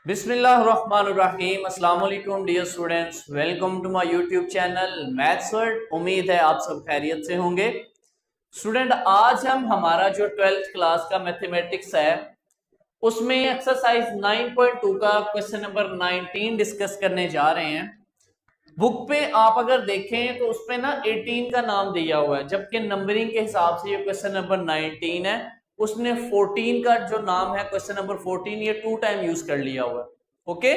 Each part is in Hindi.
बिस्मिल्लाहिर्रहमानिर्रहीम। अस्सलाम वालेकुम dear students, welcome to my YouTube channel maths world. उम्मीद है आप सब खैरियत से होंगे। स्टूडेंट, आज हम हमारा जो 12th क्लास का मैथमेटिक्स है उसमें एक्सरसाइज 9.2 का क्वेश्चन नंबर 19 डिस्कस करने जा रहे हैं। बुक पे आप अगर देखें तो उसपे ना 18 का नाम दिया हुआ है, जबकि नंबरिंग के हिसाब से ये क्वेश्चन नंबर 19 है। उसने 14 का जो नाम है क्वेश्चन नंबर 14 ये 2 टाइम यूज कर लिया हुआ है। ओके,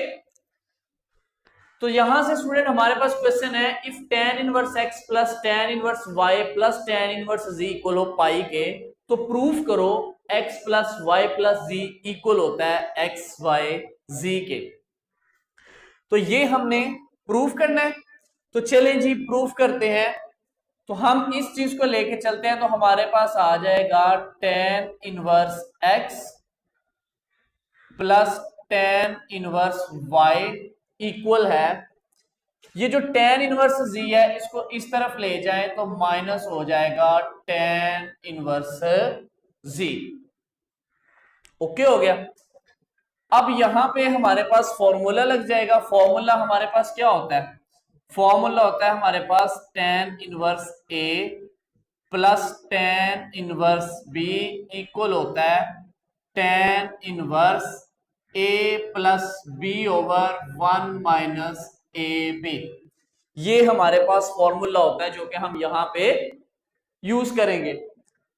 तो यहां से स्टूडेंट हमारे पास क्वेश्चन है, if tan inverse x plus tan inverse y plus tan inverse z equal हो पाई के, तो प्रूफ करो x plus y plus z equal होता है x y z के। तो ये हमने प्रूफ करना है, तो चलें जी प्रूफ करते हैं। तो हम इस चीज को लेके चलते हैं, तो हमारे पास आ जाएगा tan inverse x plus tan inverse y equal है, ये जो tan इनवर्स z है इसको इस तरफ ले जाएं तो माइनस हो जाएगा tan इनवर्स z। ओके हो गया। अब यहां पे हमारे पास फॉर्मूला लग जाएगा। फॉर्मूला हमारे पास क्या होता है? फॉर्मूला होता है हमारे पास tan inverse a plus tan inverse b equal होता है tan inverse a plus b over 1 minus a b. ये हमारे पास फॉर्मूला होता है जो कि हम यहां पे यूज करेंगे,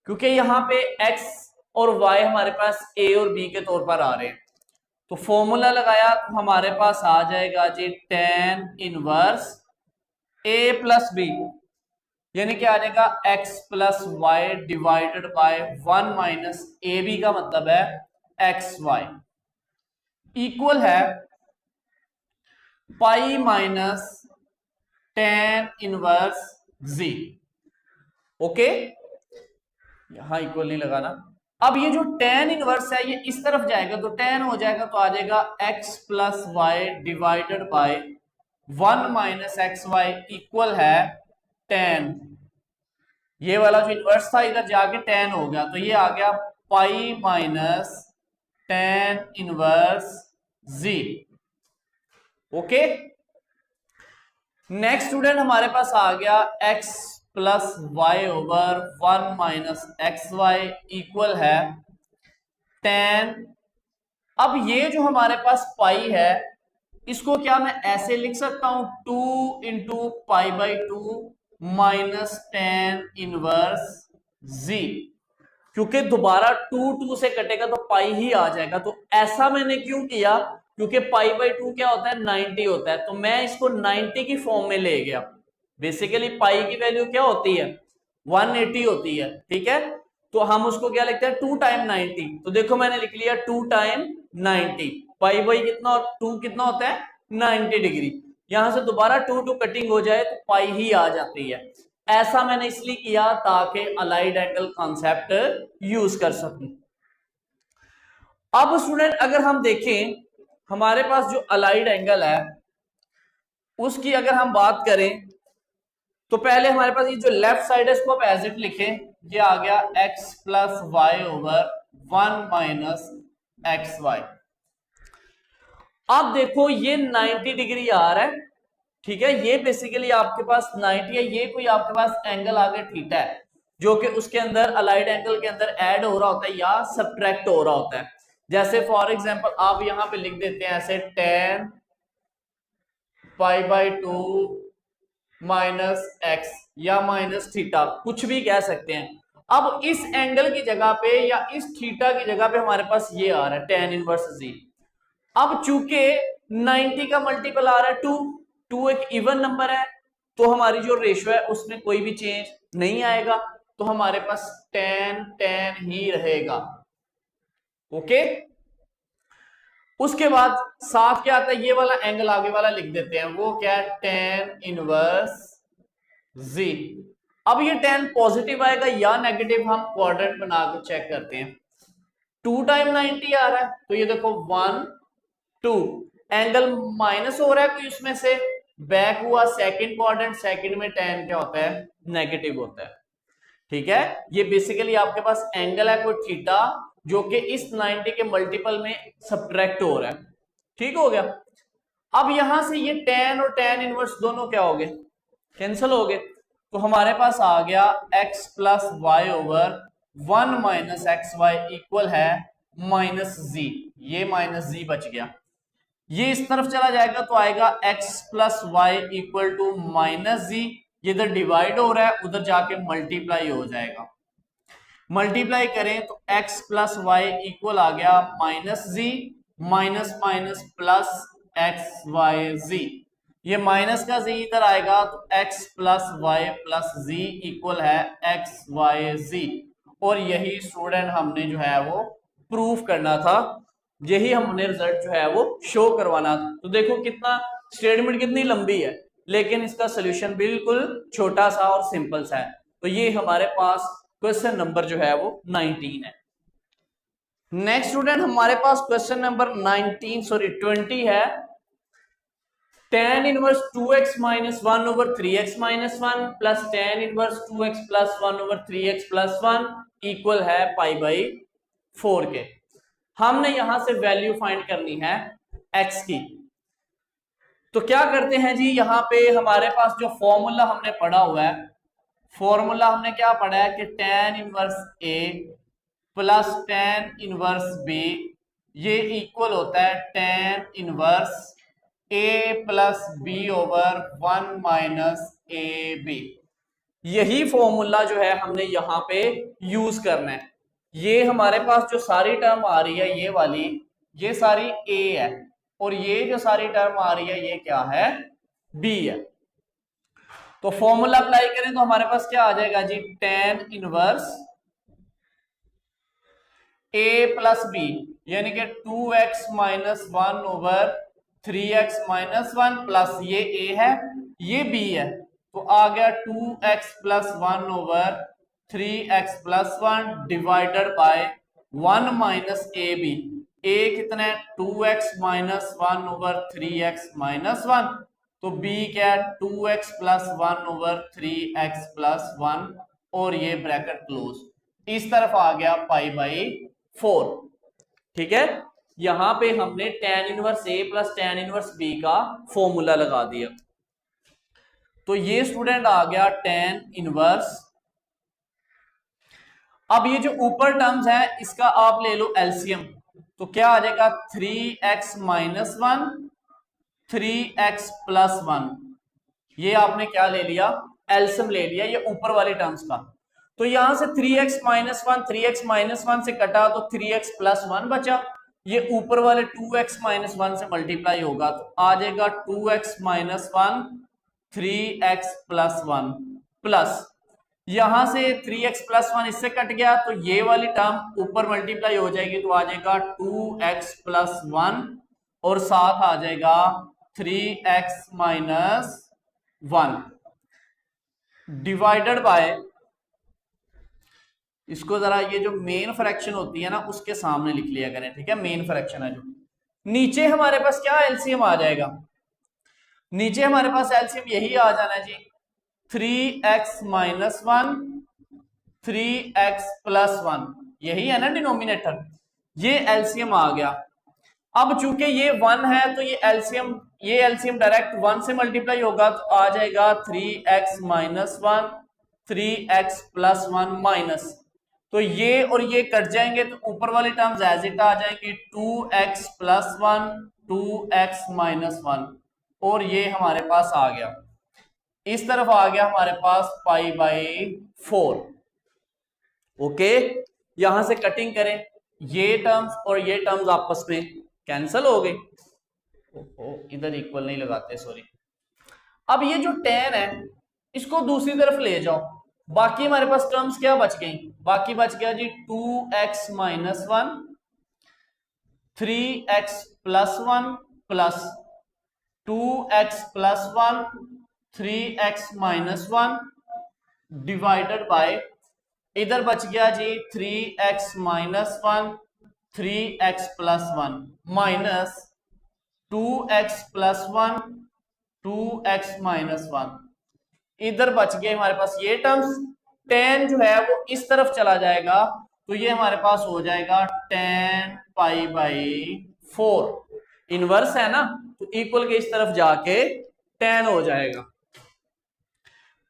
क्योंकि यहां पे x और y हमारे पास a और b के तौर पर आ रहे हैं। तो फॉर्मूला लगाया तो हमारे पास आ जाएगा जी tan inverse a plus b, यानी कि आ जाएगा x plus y divided by 1 minus a b का मतलब है एक्स वाई इक्वल है pi minus tan inverse z। Okay, यहां इक्वल नहीं लगाना। अब ये जो tan इनवर्स है ये इस तरफ जाएगा तो tan हो जाएगा, तो आ जाएगा x plus y divided by 1 minus x y equal है tan। ये वाला जो इनवर्स था इधर जाके tan हो गया, तो ये आ गया pi minus tan inverse z। Okay, next student हमारे पास आ गया x plus y over 1 minus x y equal है tan। अब ये जो हमारे पास पाई है इसको क्या मैं ऐसे लिख सकता हूं 2 into pi by 2 minus tan inverse z, क्योंकि दोबारा 2 से कटेगा तो पाई ही आ जाएगा। तो ऐसा मैंने क्यों किया? क्योंकि पाई बाई 2 क्या होता है 90 होता है, तो मैं इसको 90 की फॉर्म में ले गया। बेसिकली पाई की वैल्यू क्या होती है 180 होती है, ठीक है। तो हम उसको क्या लिखते हैं 2 टाइम 90, तो देखो मैंने लिख लिया 2 टाइम 90। पाई बाई कितना 2 कितना होता है 90 डिग्री। यहां से दोबारा 2 कटिंग हो जाए तो पाई ही आ जाती है। ऐसा मैंने इसलिए किया ताकि अलाइड एंगल कॉन्सेप्ट यूज कर सकूं। अब स्टूडेंट अगर हम देखें हमारे पास जो अलाइड एंगल है उसकी अगर हम बात करें तो पहले हमारे पास ये जो लेफ्ट साइड है इसको आप एज इट लिखें, ये आ गया x plus y over 1 minus x y. अब देखो ये 90 डिग्री आ रहा है, ठीक है। ये बेसिकली आपके पास 90 है, ये कोई आपके पास एंगल आगे थीटा है जो कि उसके अंदर अलाइड एंगल के अंदर ऐड हो रहा होता है या सब्ट्रैक्ट हो रहा होता है। जैसे फॉर एग्जांपल आप यहां पे लिख देते हैं ऐसे tan pi by 2 minus x या माइनस थीटा, कुछ भी कह सकते हैं। अब इस एंगल की जगह पे या इस थीटा की जगह पे हमारे पास ये आ रहा है tan इनवर्स z। अब चूंकि 90 का मल्टीपल आ रहा है 2 एक इवन नंबर है, तो हमारी जो रेशियो है उसमें कोई भी चेंज नहीं आएगा, तो हमारे पास tan ही रहेगा। ओके, उसके बाद साथ क्या आता है, ये वाला एंगल आगे वाला लिख देते हैं, वो क्या है tan इनवर्स z। अब ये tan पॉजिटिव आएगा या नेगेटिव, हम क्वाड्रेंट बना के चेक करते हैं। 2 टाइम 90 आ रहा है, तो ये देखो 1 2 एंगल माइनस हो रहा है कोई उसमें से, बैक हुआ सेकंड क्वाड्रेंट, सेकंड में tan क्या होता है नेगेटिव होता है, ठीक है। ये बेसिकली आपके पास एंगल है कोई थीटा जो कि इस 90 के मल्टीपल में सब्ट्रैक्ट हो रहा है, ठीक हो गया। अब यहां से ये tan और tan इनवर्स दोनों क्या हो गए, कैंसिल हो गए। तो हमारे पास आ गया x plus y over 1 minus x y equal है माइनस जी, ये माइनस जी बच गया। ये इस तरफ चला जाएगा तो आएगा x plus y equal to minus z, ये इधर डिवाइड हो रहा है, उधर जाके मल्टीप्लाई हो जाएगा। मल्टीप्लाई करें तो x प्लस वाई इक्वल आ गया minus z, minus minus plus x y z, ये माइनस का जी इधर आएगा तो x plus y plus z equal है एक्स वाई जी। और यही स्टूडेंट हमने जो है वो प्रूफ करना था, यही हमने रिजल्ट जो है वो शो करवाना था। तो देखो कितना स्टेटमेंट कितनी लंबी है, लेकिन इसका सोल्यूशन बिल्कुल छोटा सा और सिंपल सा है। तो ये हमारे पास क्वेश्चन नंबर जो है वो 19 है। नेक्स्ट स्टूडेंट हमारे पास क्वेश्चन नंबर 20 है। tan inverse 2x minus 1 over 3x minus 1 plus tan inverse 2x plus 1 over 3x plus 1 equal है पाई बाई 4 के। हमने यहां से वैल्यू फाइंड करनी है x की। तो क्या करते हैं जी, यहां पे हमारे पास जो फॉर्मूला हमने पढ़ा हुआ है, फॉर्मूला हमने क्या पढ़ा है कि tan inverse a plus tan inverse b ये इक्वल होता है tan inverse a plus b over 1 minus a b. यही फॉर्मूला जो है हमने यहाँ पे यूज करना है। ये हमारे पास जो सारी टर्म आ रही है ये वाली, ये सारी a है, और ये जो सारी टर्म आ रही है ये क्या है, b है। तो फॉर्मूला अप्लाई करें तो हमारे पास क्या आ जाएगा जी, tan inverse a plus b यानी कि 2x minus 1 over 3x minus 1 plus ये a है ये b है, तो आ गया 2x plus 1 over 3x plus 1 divided by 1 minus a b. a कितना है 2x minus 1 over 3x minus 1, तो b क्या है 2x plus 1 over 3x plus 1 और ये ब्रैकेट क्लोज। इस तरफ आ गया पाई बाई 4। ठीक है, यहां पे हमने tan inverse a plus tan inverse b का फॉर्मूला लगा दिया। तो ये स्टूडेंट आ गया tan इनवर्स। अब ये जो ऊपर टर्म्स है इसका आप ले लो एलसीएम, तो क्या आ जाएगा 3x माइनस 1 3x प्लस 1, ये आपने क्या ले लिया, एलसीएम ले लिया ये ऊपर वाले टर्म्स का। तो यहां से 3x माइनस 1 3x माइनस 1 से कटा तो 3x प्लस 1 बचा, ये ऊपर वाले 2x माइनस 1 से मल्टीप्लाई होगा तो आ जाएगा 2x minus 1 3x plus 1 plus यहां से 3x प्लस 1 इससे कट गया तो ये वाली टर्म ऊपर मल्टीप्लाई हो जाएगी तो आ जाएगा 2x प्लस 1 और साथ आ जाएगा 3x माइनस 1 डिवाइडेड बाय, इसको जरा ये जो मेन फ्रैक्शन होती है ना उसके सामने लिख लिया करें। ठीक है, मेन फ्रैक्शन है जो नीचे हमारे पास क्या एलसीएम आ जाएगा, नीचे हमारे पास एलसीएम यही आ जाना है जी 3x माइनस 1 3x प्लस 1, यही है ना डिनोमिनेटर, ये एलसीएम आ गया। अब चूंकि ये 1 है तो ये एलसीएम डायरेक्ट 1 से मल्टीप्लाई होगा तो आ जाएगा 3x minus 1 3x plus 1 minus, तो ये और ये कट जाएंगे तो ऊपर वाली टर्म्स एज इट आ जाएंगी 2x प्लस 1 2x माइनस 1 और ये हमारे पास आ गया, इस तरफ आ गया हमारे पास पाई बाई 4। ओके, यहां से कटिंग करें, ये टर्म्स और ये टर्म्स आपस में कैंसिल हो गए, इधर इक्वल नहीं लगाते सॉरी। अब ये जो tan है इसको दूसरी तरफ ले जाओ, बाकी हमारे पास टर्म्स क्या बच गई, बाकी बच गया जी 2x minus 1 3x plus 1 plus 2x plus 1 3x minus 1 divided bye, इधर बच गया जी 3x minus 1 3x plus 1 minus 2x plus 1 2x minus 1, इधर बच गए हमारे पास ये टर्म्स। tan जो है वो इस तरफ चला जाएगा तो ये हमारे पास हो जाएगा tan पाई बाई 4, इनवर्स है ना, तो इक्वल के इस तरफ जाके tan हो जाएगा।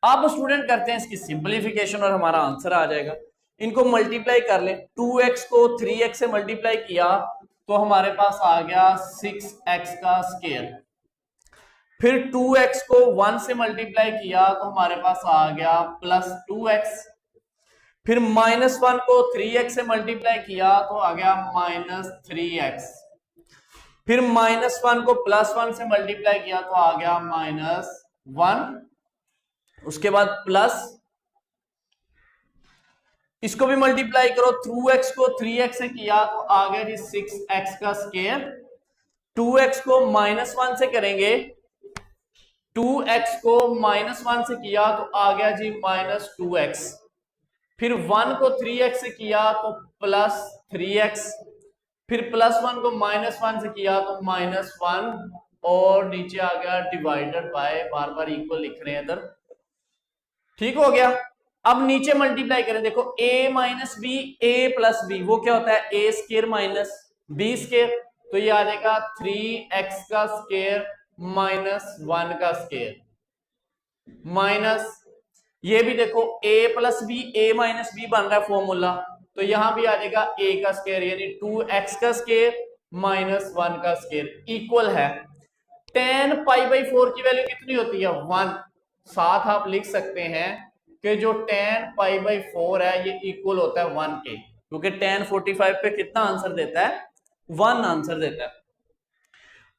अब स्टूडेंट करते हैं इसकी सिंपलीफिकेशन और हमारा आंसर आ जाएगा। इनको मल्टीप्लाई कर ले, 2x को 3x से मल्टीप्लाई किया तो हमारे पास आ गया 6x का स्क्वायर। फिर 2x को 1 से मल्टीप्लाई किया तो हमारे पास आ गया +2x। फिर -1 को 3x से मल्टीप्लाई किया तो आ गया -3x। फिर -1 को +1 से मल्टीप्लाई किया तो आ गया -1। उसके बाद प्लस, इसको भी मल्टीप्लाई करो, 2x को 3x से किया तो आ गया जी 6x का स्क्वायर। 2x को -1 से करेंगे, 2x को -1 से किया तो आ गया जी -2x। फिर 1 को 3x से किया तो +3x। फिर +1 को -1 से किया तो -1 और नीचे आ गया divided by, bar bar equal लिख रहे हैं इधर, ठीक हो गया। अब नीचे मल्टीप्लाई करें, देखो a minus b, a plus b, वो क्या होता है a square minus b square, तो ये आ जाएगा 3x का स्क्वायर -1 का स्क्वायर, माइनस ये भी देखो a plus b, a minus b बन रहा है फॉर्मूला, तो यहां भी आ जाएगा a का स्क्वायर यानी 2x का स्क्वायर -1 का स्क्वायर इक्वल है tan π/4 की वैल्यू कितनी होती है 1। साथ आप लिख सकते हैं कि जो tan π/4 है ये इक्वल होता है 1 के, क्योंकि tan 45 पे कितना आंसर देता है 1 आंसर देता है।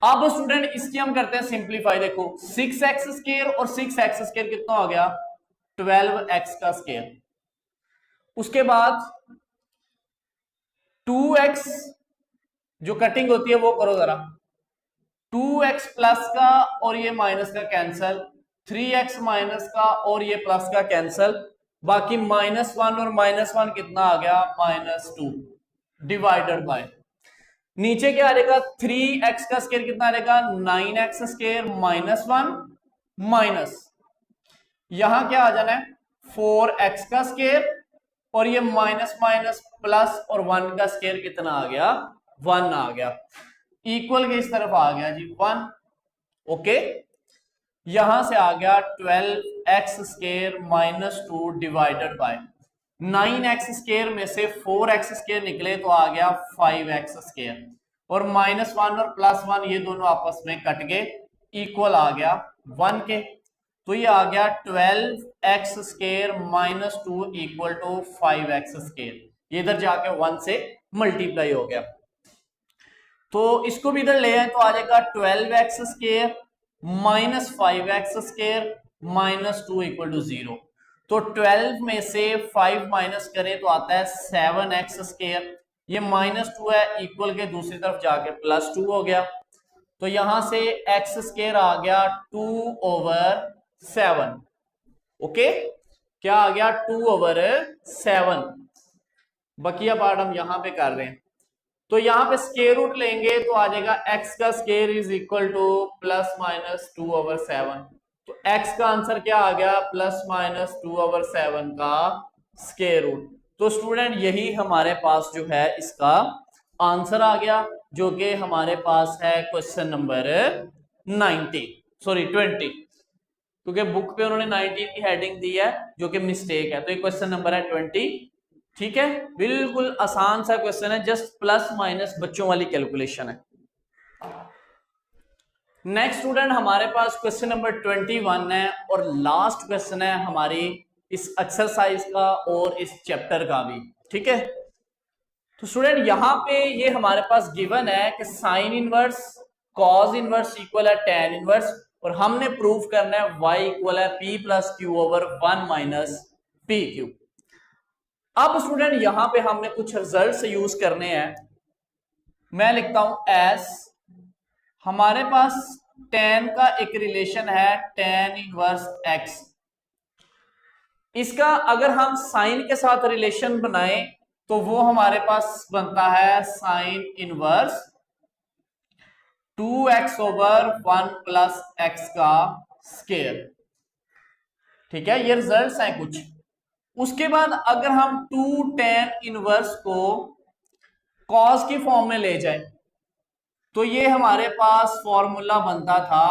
अब स्टूडेंट इसकी हम करते हैं सिंप्लीफाई, देखो 6x स्क्वायर और 6x स्क्वायर कितना हो गया 12x का स्क्वायर। उसके बाद 2x जो कटिंग होती है वो करो जरा, 2x प्लस का और ये माइनस का कैंसल, 3x माइनस का और ये प्लस का कैंसल, बाकी -1 और -1 कितना आ गया -2 डिवाइडेड बाय, नीचे क्या आ जाएगा 3x का स्क्वायर कितना आ जाएगा 9x स्क्वायर -1 माइनस, यहां क्या आ जाना है 4x का स्क्वायर और ये माइनस माइनस प्लस और 1 का स्क्वायर कितना आ गया 1 आ गया, इक्वल के इस तरफ आ गया जी 1। ओके, यहां से आ गया 12x square -2 divided by 9x square में से 4x स्क्वायर निकले तो आ गया 5x स्क्वायर और -1 और +1 ये दोनों आपस में कट गए, इक्वल आ गया 1 के, तो ये आ गया 12x square -2 equal to 5x square, ये इधर जाके 1 से मल्टीप्लाई हो गया, तो इसको भी इधर ले आए तो आ जाएगा 12x square -5x square -2 equal to 0, तो 12 में से 5 माइनस करें तो आता है 7x स्क्वायर, ये -2 है इक्वल के दूसरी तरफ जाके +2 हो गया, तो यहां से x स्क्वायर आ गया 2/7। ओके, क्या आ गया 2/7, बकिया पार्ट हम यहां पे कर रहे हैं, तो यहां पे स्क्वायर रूट लेंगे तो आ जाएगा x का स्क्वायर इज इक्वल टू ±2/7, तो x का आंसर क्या आ गया ±2/7 का स्क्वायर रूट। तो स्टूडेंट यही हमारे पास जो है इसका आंसर आ गया, जो कि हमारे पास है क्वेश्चन नंबर 20, क्योंकि बुक पे उन्होंने 19 की हेडिंग दी है जो कि मिस्टेक है, तो ये क्वेश्चन नंबर है 20। ठीक है, बिल्कुल आसान सा क्वेश्चन है, जस्ट प्लस माइनस बच्चों वाली कैलकुलेशन है। नेक्स्ट स्टूडेंट हमारे पास क्वेश्चन नंबर 21 है और लास्ट क्वेश्चन है हमारी इस एक्सरसाइज का और इस चैप्टर का भी। ठीक है, तो स्टूडेंट यहाँ पे ये हमारे पास गिवन है कि sine inverse cos inverse equal है tan इनवर्स, और हमने प्रूव करना है y इक्वल है p + q/1 - pq। अब स्टूडेंट यहां पे हमने कुछ रिजल्ट यूज करने हैं, मैं लिखता हूं एस, हमारे पास tan का एक रिलेशन है tan इनवर्स x, इसका अगर हम साइन के साथ रिलेशन बनाएं तो वो हमारे पास बनता है साइन इनवर्स 2x/1 + x का स्क्वायर। ठीक है, ये रिजल्ट्स हैं कुछ। उसके बाद अगर हम 2 tan इनवर्स को cos की फॉर्म में ले जाएं तो ये हमारे पास फॉर्मूला बनता था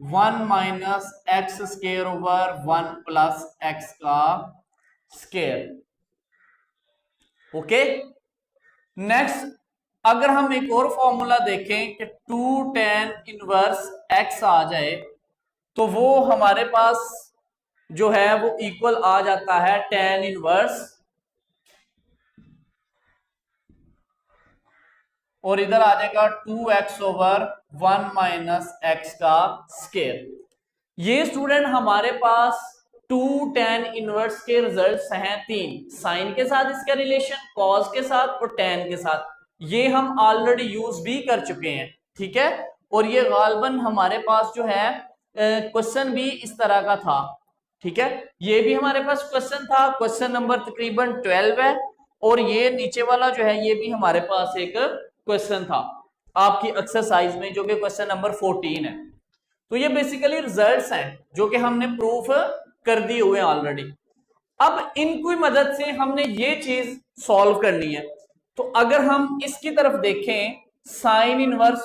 1 minus x square over 1 plus x का स्केयर। ओके, नेक्स्ट अगर हम एक और फॉर्मूला देखें कि 2 tan इनवर्स x आ जाए तो वो हमारे पास जो है वो इक्वल आ जाता है tan इनवर्स, और इधर आ जाएगा 2x ओवर 1 माइनस एक्स का स्केयर। ये स्टूडेंट हमारे पास 2 tan इनवर्स के रिजल्ट्स हैं तीन, साइन के साथ इसका रिलेशन, कॉस के साथ और tan के साथ। ये हम ऑलरेडी यूज भी कर चुके हैं, ठीक है। और ये गालबन हमारे पास जो है क्वेश्चन भी इस तरह का था, ठीक है। ये भी हमारे पास क्वेश्चन था, क्वेश्चन नंबर तकरीबन 12 है, और ये नीचे वाला जो है ये भी हमारे पास एक क्वेश्चन था आपकी एक्सरसाइज में, जो कि क्वेश्चन नंबर 14 है। तो ये बेसिकली रिजल्ट्स हैं जो कि हमने प्रूफ कर दिए हुए हैं ऑलरेडी। अब इनकी मदद से हमने ये चीज सॉल्व करनी है। तो अगर हम इसकी तरफ देखें, sine inverse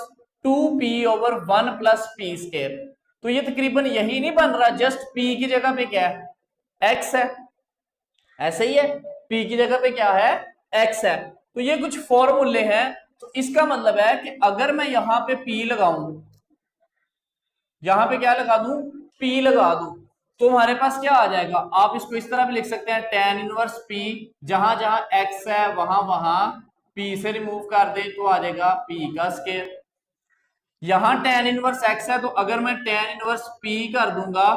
2p over 1 plus P square, तो ये तकरीबन यही नहीं बन रहा, जस्ट p की जगह पे क्या है, x है, ऐसे ही है, p की जगह पे क्या है, x है। तो ये कुछ फॉर्मूले हैं, तो इसका मतलब है कि अगर मैं यहां पे p लगाऊं, यहां पे क्या लगा दूं, p लगा दूं, तो हमारे पास क्या आ जाएगा, आप इसको इस तरह भी लिख सकते हैं, tan इनवर्स p, जहां जहां x है वहां वहां p से रिमूव कर दे तो आ जाएगा p का स्क्वायर। यहां tan इनवर्स x है, तो अगर मैं tan इनवर्स p कर दूंगा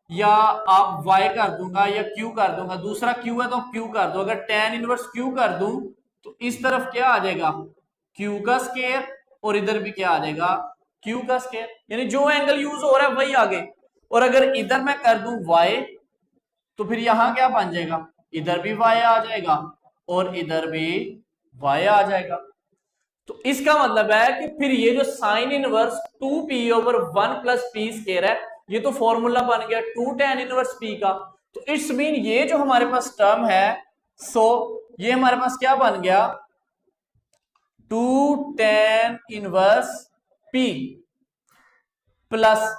या आप y कर दूंगा या q कर दूंगा, दूसरा q है तो q कर दो, अगर tan इनवर्स q कर दूं तो इस तरफ क्या आ जाएगा, q का स्क्वायर, और इधर भी क्या आ जाएगा, q का स्क्वायर, यानी जो एंगल यूज हो रहा है वही आगे। और अगर इधर मैं कर दूं y, तो फिर यहां क्या बन जाएगा, इधर भी y आ जाएगा और इधर भी y आ जाएगा। तो इसका मतलब है कि फिर ये जो sine inverse 2p over 1 plus P square है, ये तो फॉर्मूला बन गया 2 tan इनवर्स p का। तो इट्स मीन ये जो हमारे पास टर्म है, सो ये हमारे पास क्या बन गया, 2 tan इनवर्स p प्लस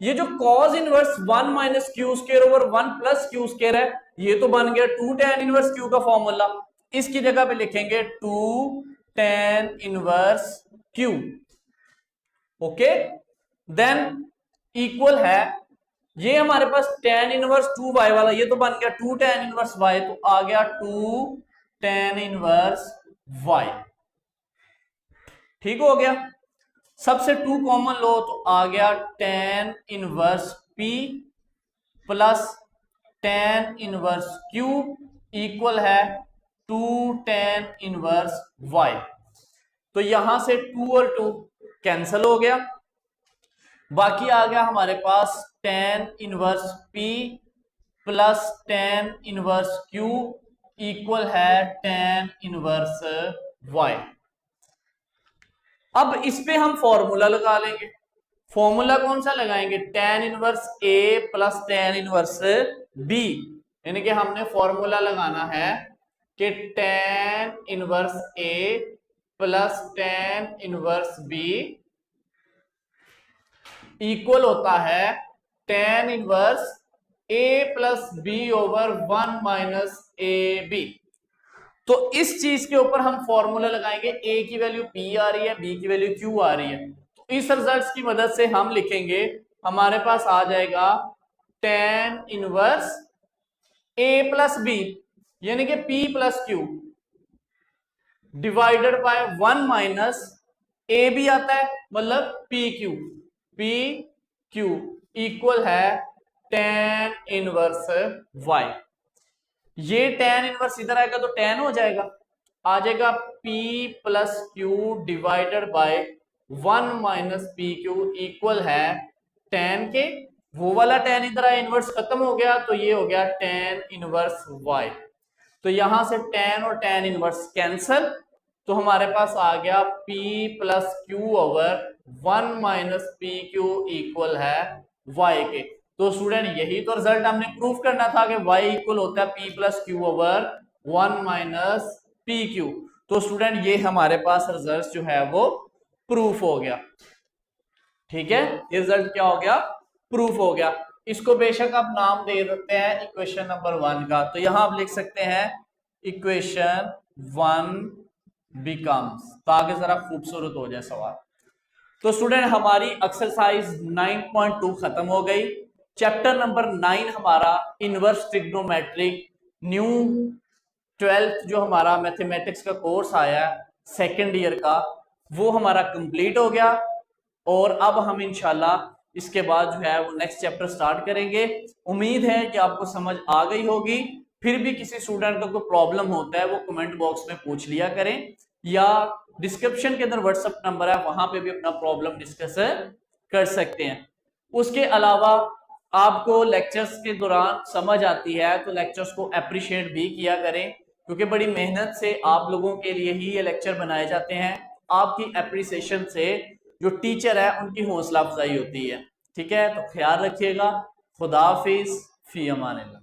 ये जो cos inverse 1 minus Q square over 1 plus Q square है, ये तो बन गया 2 tan इनवर्स q का फॉर्मूला। इसकी जगह पे लिखेंगे 2 tan inverse q, okay. Than equal है, ये हमारे पास tan इनवर्स 2y वाला, ये तो बन गया 2 tan इनवर्स y, तो आ गया 2 tan इनवर्स y, ठीक हो गया। सबसे 2 कॉमन लो तो आ गया tan inverse p plus tan inverse q equal है 2 tan इनवर्स y। तो यहां से 2 और 2 कैंसिल हो गया, बाकी आ गया हमारे पास tan inverse p plus tan inverse q equal है tan इनवर्स y। अब इस पे हम फॉर्मूला लगा लेंगे। फॉर्मूला कौन सा लगाएंगे, tan inverse a plus tan inverse b, यानी कि हमने फॉर्मूला लगाना है कि tan inverse a plus tan inverse b equal होता है tan inverse a plus b over 1 minus a b. तो इस चीज के ऊपर हम फॉर्मूला लगाएंगे, a की वैल्यू p आ रही है, b की वैल्यू q आ रही है। तो इस रिजल्ट्स की मदद से हम लिखेंगे, हमारे पास आ जाएगा tan inverse a plus b, यानी कि p plus q divided by 1 minus a भी आता है, मतलब p q इक्वल है tan इनवर्स y। ये tan इनवर्स इधर आएगा तो tan हो जाएगा, आ जाएगा p plus Q divided by 1 minus P Q equal है tan के, वो वाला tan इधर आया, इनवर्स खत्म हो गया, तो ये हो गया tan इनवर्स y। तो यहां से tan और tan इनवर्स कैंसल, तो हमारे पास आ गया p plus Q over 1 minus P Q equal है y के। तो स्टूडेंट यही तो रिजल्ट हमने प्रूफ करना था कि y इक्वल होता है p plus Q over 1 minus P Q. तो स्टूडेंट ये हमारे पास रिजल्ट जो है वो प्रूफ हो गया। ठीक है, रिजल्ट क्या हो गया, प्रूफ हो गया। इसको बेशक आप नाम दे देते हैं इक्वेशन नंबर 1 का, तो यहां आप लिख सकते हैं इक्वेशन 1 बिकम्स, ताकि जरा खूबसूरत हो जाए सवाल। तो स्टूडेंट हमारी एक्सरसाइज 9.2 खत्म हो गई। चैप्टर नंबर 9 हमारा इनवर्स ट्रिग्नोमेट्रिक न्यू 12th जो हमारा मैथमेटिक्स का कोर्स आया सेकेंड ईयर का, वो हमारा कंप्लीट हो गया। और अब हम इंशाल्लाह इसके बाद जो है वो नेक्स्ट चैप्टर स्टार्ट करेंगे। उम्मीद है कि आपको समझ आ गई होगी। फिर भी किसी स्टूडेंट का कोई प्रॉब्लम होता है वो कमेंट बॉक्स में पूछ लिया करें, या डिस्क्रिप्शन के अंदर व्हाट्सएप नंबर है, वहां पे भी अपना प्रॉब्लम डिस्कस कर सकते हैं। उसके अलावा आपको लेक्चर्स के दौरान समझ आती है तो लेक्चर्स को अप्रिशिएट भी किया करें, क्योंकि बड़ी मेहनत से आप लोगों के लिए ही ये लेक्चर बनाए जाते हैं। आपकी अप्रिसिएशन से जो टीचर है उनकी हौसला अफजाई होती है। ठीक है, तो ख्याल रखिएगा। खुदा हाफिज, फी अमान अल्लाह।